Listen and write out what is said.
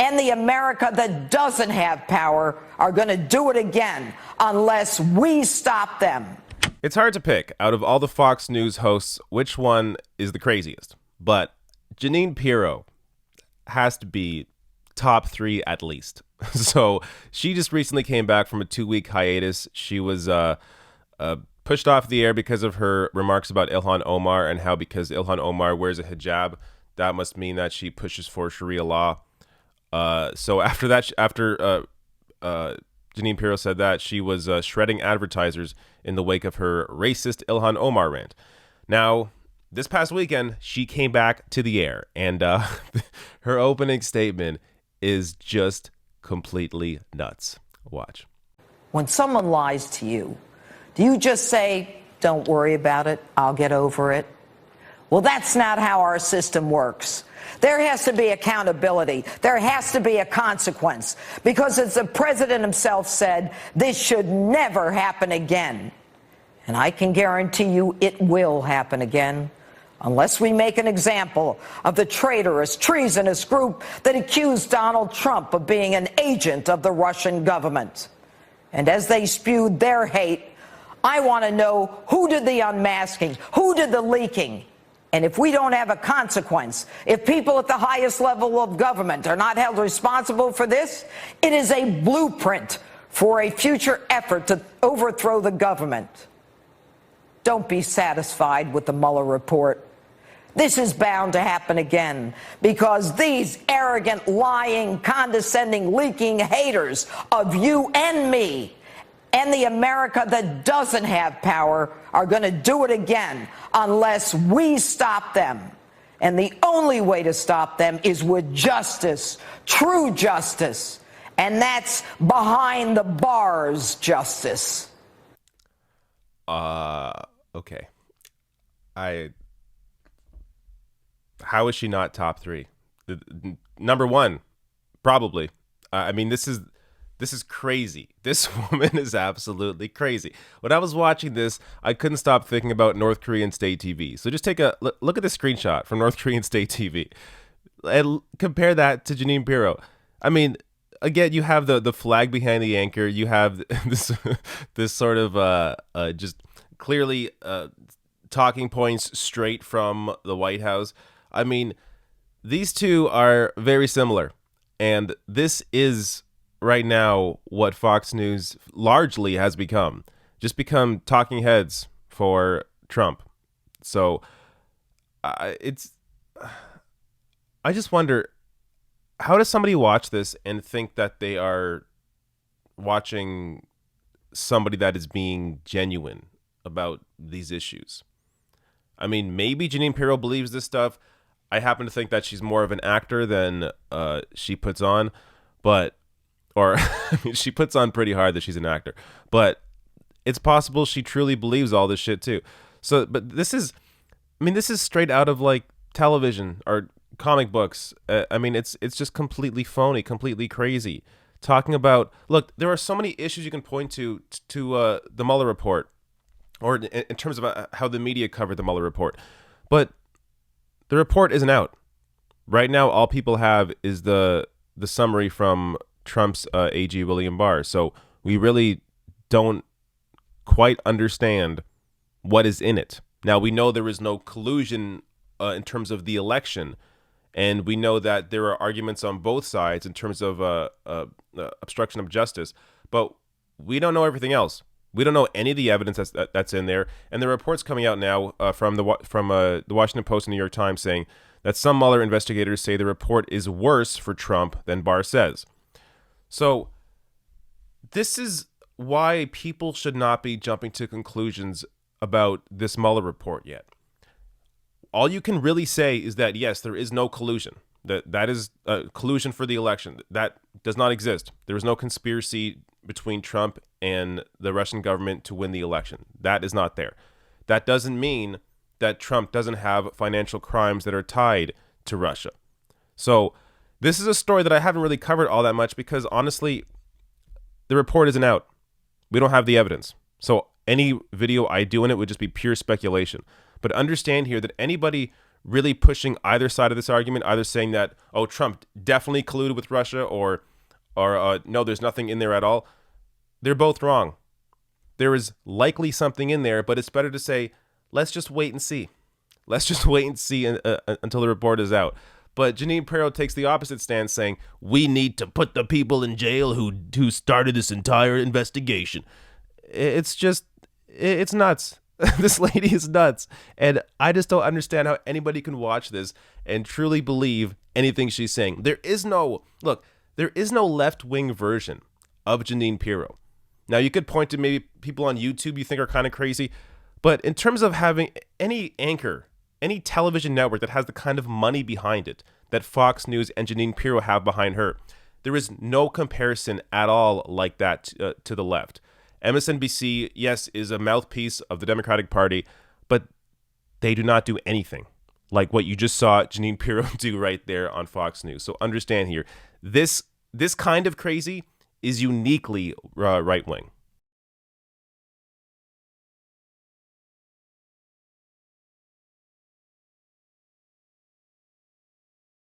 and the America that doesn't have power are going to do it again unless we stop them. It's hard to pick out of all the Fox News hosts which one is the craziest, but Jeanine Pirro has to be top 3 at least. So she just recently came back from a 2-week hiatus. She was pushed off the air because of her remarks about Ilhan Omar and how because Ilhan Omar wears a hijab, that must mean that she pushes for Sharia law. So after that, Jeanine Pirro said that, she was shredding advertisers in the wake of her racist Ilhan Omar rant. Now, this past weekend, she came back to the air, and her opening statement is just completely nuts. Watch. When someone lies to you, do you just say, don't worry about it, I'll get over it? Well, that's not how our system works. There has to be accountability. There has to be a consequence. Because as the president himself said, this should never happen again. And I can guarantee you it will happen again. Unless we make an example of the traitorous, treasonous group that accused Donald Trump of being an agent of the Russian government. And as they spewed their hate, I want to know who did the unmasking, who did the leaking. And if we don't have a consequence, if people at the highest level of government are not held responsible for this, it is a blueprint for a future effort to overthrow the government. Don't be satisfied with the Mueller report. This is bound to happen again because these arrogant, lying, condescending, leaking haters of you and me and the America that doesn't have power are going to do it again unless we stop them. And the only way to stop them is with justice, true justice. And that's behind the bars justice. Okay. How is she not top 3? Number 1, probably. I mean, this is crazy. This woman is absolutely crazy. When I was watching this, I couldn't stop thinking about North Korean state TV. So just take a look at the screenshot from North Korean state TV and compare that to Jeanine Pirro. I mean, again, you have the flag behind the anchor. You have this sort of just clearly talking points straight from the White House. I mean, these two are very similar, and this is right now what Fox News largely has become. Just become talking heads for Trump. So I just wonder, how does somebody watch this and think that they are watching somebody that is being genuine about these issues? I mean, maybe Jeanine Pirro believes this stuff. I happen to think that she's more of an actor than she puts on, I mean, she puts on pretty hard that she's an actor, but it's possible she truly believes all this shit too. So, but this is straight out of like television or comic books. I mean, it's just completely phony, completely crazy. Talking about, look, there are so many issues you can point to the Mueller report, or in terms of how the media covered the Mueller report, but the report isn't out right now. All people have is the summary from Trump's AG William Barr. So we really don't quite understand what is in it. Now, we know there is no collusion in terms of the election, and we know that there are arguments on both sides in terms of obstruction of justice, but we don't know everything else. We don't know any of the evidence that's in there, and the reports coming out now from the Washington Post and New York Times saying that some Mueller investigators say the report is worse for Trump than Barr says. So this is why people should not be jumping to conclusions about this Mueller report yet. All you can really say is that, yes, there is no collusion. That is collusion for the election. That does not exist. There is no conspiracy between Trump and the Russian government to win the election. That is not there. That doesn't mean that Trump doesn't have financial crimes that are tied to Russia. So this is a story that I haven't really covered all that much because, honestly, the report isn't out. We don't have the evidence. So any video I do in it would just be pure speculation. But understand here that anybody really pushing either side of this argument, either saying that, oh, Trump definitely colluded with Russia, or no, there's nothing in there at all. They're both wrong. There is likely something in there, but it's better to say, let's just wait and see. Let's just wait and see until the report is out. But Jeanine Pirro takes the opposite stance, saying, we need to put the people in jail who started this entire investigation. It's nuts. This lady is nuts. And I just don't understand how anybody can watch this and truly believe anything she's saying. There is no left-wing version of Jeanine Pirro. Now, you could point to maybe people on YouTube you think are kind of crazy, but in terms of having any anchor, any television network that has the kind of money behind it that Fox News and Jeanine Pirro have behind her, there is no comparison at all like that to the left. MSNBC, yes, is a mouthpiece of the Democratic Party, but they do not do anything like what you just saw Jeanine Pirro do right there on Fox News. So understand here, this kind of crazy is uniquely right-wing.